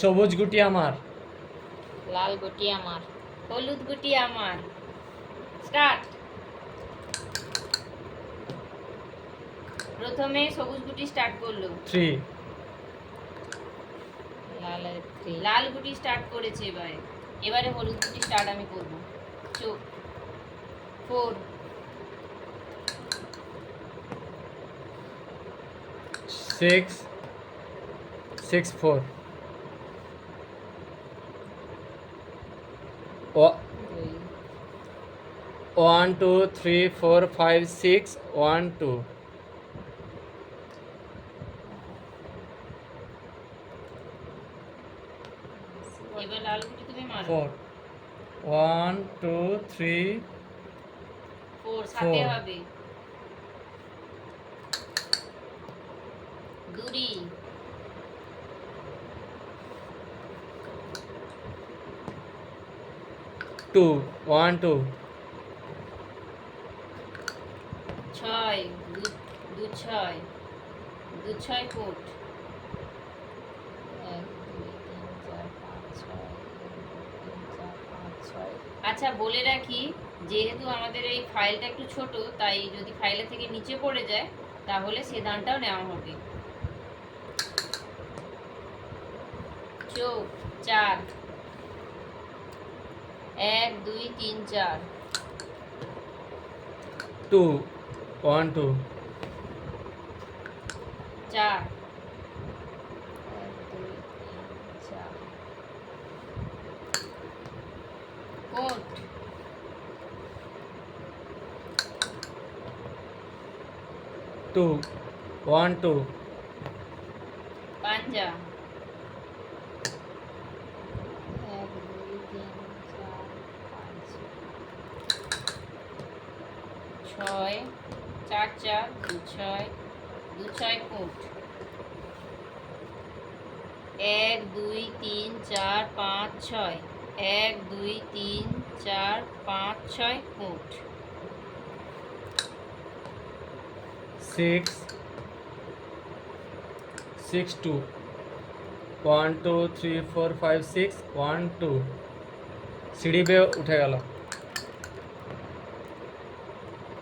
সবুজ গুটি আমার, লাল গুটি আমার, হলুদ গুটি আমার। স্টার্ট। প্রথমে সবুজ গুটি স্টার্ট করলো। 3 লাল গুটি স্টার্ট করেছে। এবারে হলুদ গুটি স্টার্ট আমি করব। চোখ। 4 6 6 4 1 2 3 4 5 6 1 2 এবার লাল গুটি তুমি মারো। 4 1 2 3 4 সাথে হবে। দূরি। 2 1 2 6 2 6 2 6 ফুট। 1 2 3 4 5 6 আচ্ছা বলে রাখি, যেহেতু আমাদের এই ফাইলটা একটু ছোট, তাই যদি ফাইলের থেকে নিচে পড়ে যায় তাহলে সে দানটাও নেওয়া হবে। চোখ। 4 1 2 3 4 2 1 2 4 কোট। 2 1 2 পাঞ্জা। 6 4 4 2 6 2 6 ফুট। 1 2 3 4 5 6 1 2 3 4 5 6 ফুট। 6 6 2 1 2 3 4 5 6 1 2 সিঁড়ি বেয়ে উঠে গেল।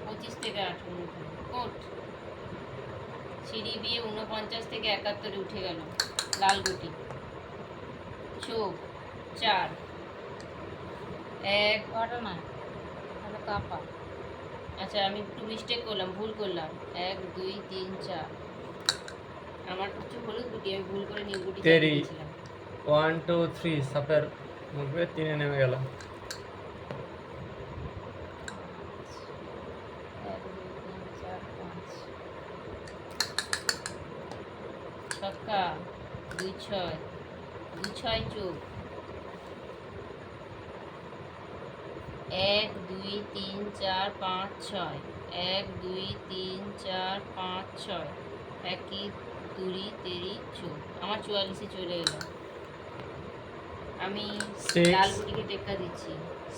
25 থেকে 58 কোট। সিঁড়ি দিয়ে 49 থেকে 71 উঠে গেল। লাল গুটি। চোখ। 4 1 ঘটনা তাহলে কাপা। আচ্ছা আমি একটু মিস্টেক করলাম, ভুল করলাম। 1 2 3 4 আমার হচ্ছে হলুদ গুটি, আমি ভুল করে নীল গুটি চালিয়ে তেরি দিয়েছিলাম। 1 2 3 সাপের মুখে 3 নেমে গেল। 1 2 3 4 5 ছক্কা। 2 6 2 6 চোখ। 1 2 3 4 5 6 1 2 3 4 5 6 একই দুরি তেরি চোখ। আমার 44 চলে এলো। আমি লাল গুটিকে টেক্কা দিচ্ছি।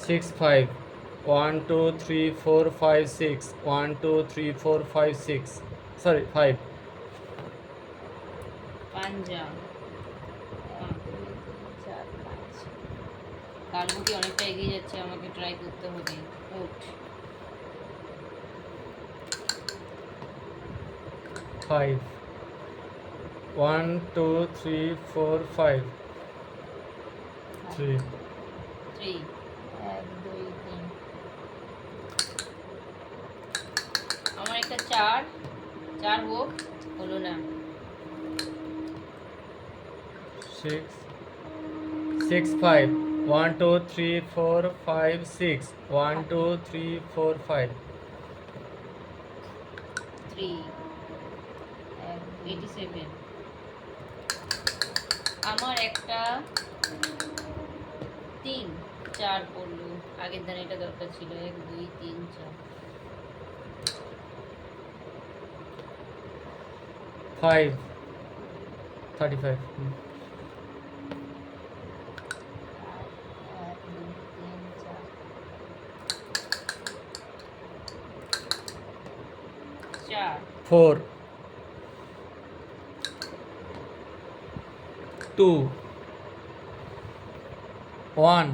6 5 1 2 3 4 5 6 1 2 3 4 5 6 সরি 5 পাঞ্জা। 1 2 3 4 5 লাল গুটি অনেকটা এগিয়ে যাচ্ছে, আমাকে ট্রাই করতে হবে। উঠ। 5 1 2 3 4 5 3 3 1 2 3 আমার একটা 4 4 হোক, হলো না। 6 6 5 1 2 3 4 5 6 1 2 3 4 5 3 87 আমার একটা 3 4 পড়লো, আগের দানে এটা দরকার ছিল। 1 2 3 4 5 35 4 4 2 1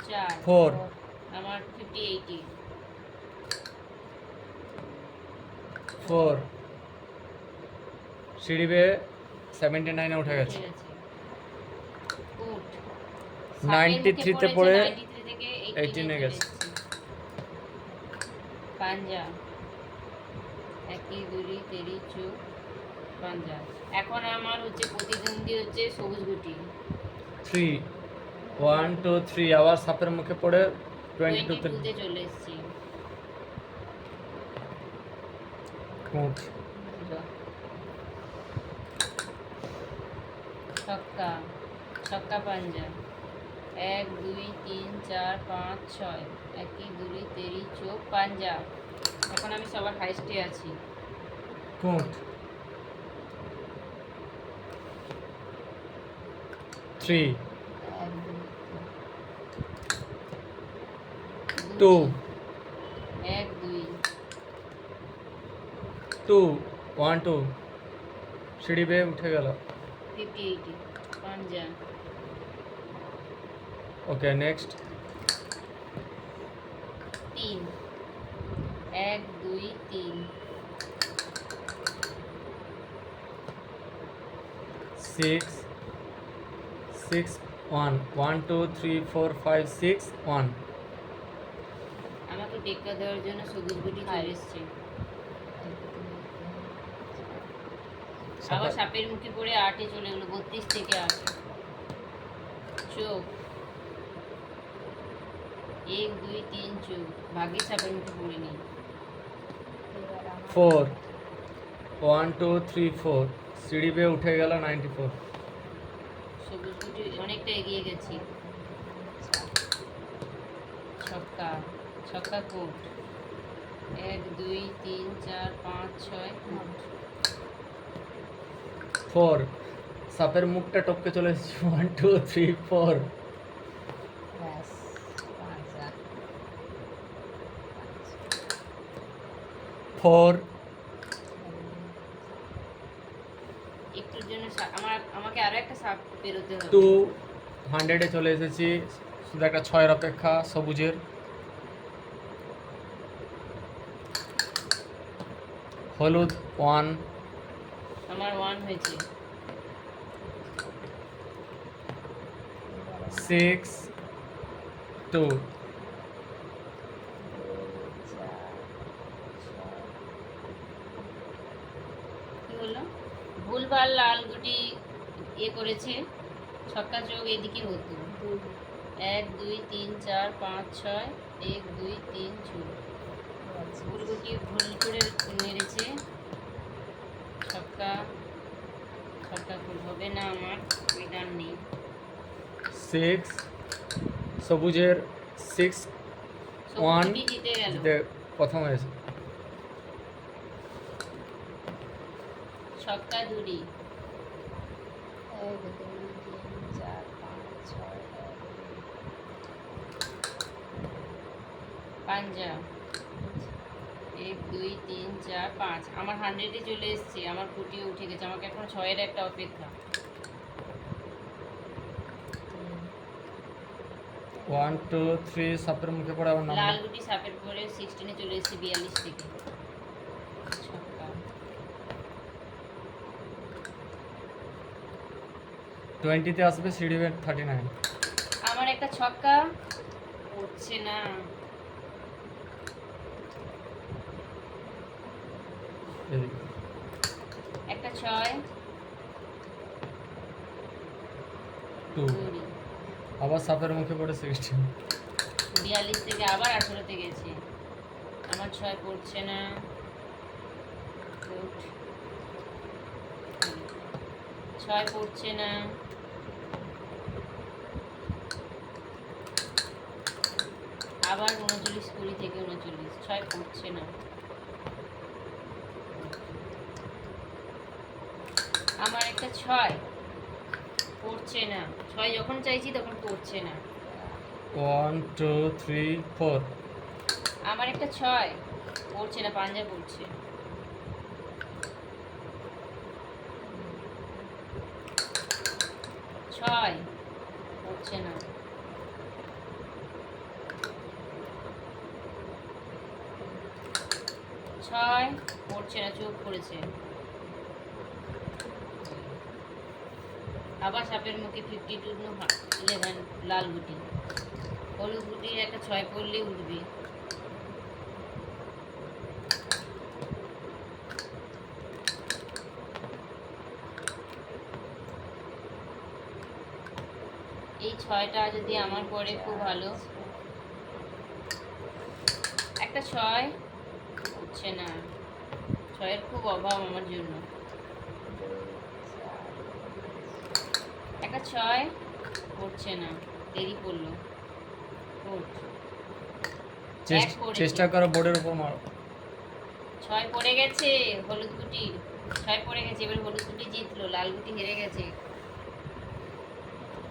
4 4 আমার 50 80 4 সিঁড়ি বেয়ে 79 এ উঠে গেছে। ফুট 93 তে পড়ে 93 থেকে 18 এ গেছে। পাঞ্জা একই দুরি তেরি চোখ পাঞ্জা। এখন আমার হচ্ছে প্রতিদ্বন্দ্বী হচ্ছে সবুজ গুটি 3 1 2 3 আবার সাপের মুখে পড়ে 22 তে 22 তে চলে এসেছি। উঠ। ছক্কা ছক্কা পাঞ্জা 1 2 3 4 5 6 একই দুরি তেরি চোখ পাঞ্জা। এখন আমি সবার হাইস্টে আছি। কুট 3 2 1 2 2 1 2 সিঁড়ি বেয়ে উঠে গেল। 50 80 পাঞ্জা ওকে নেক্সট 3 1 2 3 6 6 1 1 2 3 4 5 6 1 আমাকে টেক্কা দেওয়ার জন্য সবুজ গুটি চলে এসছে। আবার সাপের মুখে পড়ে 8 এ চলে গেলো 32 থেকে 8 চোখ 1 2 3 চোখ ভাগ্যে সাপের মুখে পড়িনি। 4 1 2 3 4 সিঁড়ি বেয়ে উঠে গেল 94 সবুজ গুটি অনেকটা এগিয়ে গেছি। ছক্কা ছক্কা কোট 1 2 3 4 5 6 4 সাপের মুখটা টপকে চলে এসেছে 1 2 3 4 4 একটুর জন্য আমাকে আরো একটা সাপ বেরোতে হবে। 2 100 এ চলে এসেছি। শুধু একটা 6 এর অপেক্ষা সবুজের। হলুদ 1 আমার 1 হয়েছে। 6 2 কি হলো ভুলভাল লাল গুটি করেছে। ছক্কা চোখ এদিকে হতো 1 2 3 4 5 6 1 2 3 চোখ ভুল গুটি ভুল করে মেরেছে। ছক্কা ছক্কা ভুল হবে না আমার বিধান নেই। 6 সবুজের 6 1 সবুজ জিতে গেল। প্রথম হয়েছে। ছক্কা দুরি 1 2 3 4 5 6 পাঞ্জা 1 2 3 4 5 আমার 100 এ চলে এসেছে। আমার ফুটিয়ে উঠে গেছে। আমাকে এখন 6 এর একটা অপেক্ষা। 1 2 3 সাপের মুখে পড়ে আবার লাল নাম গুটি সাপের পরে 16 এ চলে এসেছে 42 থেকে। ছক্কা 20 তে আসবে সিঁড়ি বেয়ে 39 আমার একটা ছক্কা উঠছে না। এদিকে। একটা 6 2 দুরি আবার সাপের মুখে পড়ে 16 42 থেকে আবার 18 তে গেছে। আমার 6 পড়ছে না। উঠ। 6 পড়ছে না। আবার 39 20 থেকে 39 6 পড়ছে না। আমার একটা 6 পড়ছে না। 6 যখন চাইছি তখন পড়ছে না। 1 2 3 4 আমার একটা 6 পড়ছে না পাঞ্জা পড়ছে। ছয় পড়ছে না। ছয় পড়ছে না, চোখ পড়েছে। আবার সাপের মুখে 52 11 লাল গুটি। হলুদ গুটির একটা ছয় পড়লে উঠবে। এই ছয়টা যদি আমার পড়ে খুব ভালো। একটা ছয় হচ্ছে না, ছয়ের খুব অভাব আমার জন্য। একটা ছয় পড়ছে না, দেরি পড়লো। এক পড়েছে। চেষ্টা করো বোর্ডের উপর মারো। ছয় পড়ে গেছে হলুদ গুটি, ছয় পড়ে গেছে। এবার হলুদ গুটি জিতলো, লাল গুটি হেরে গেছে।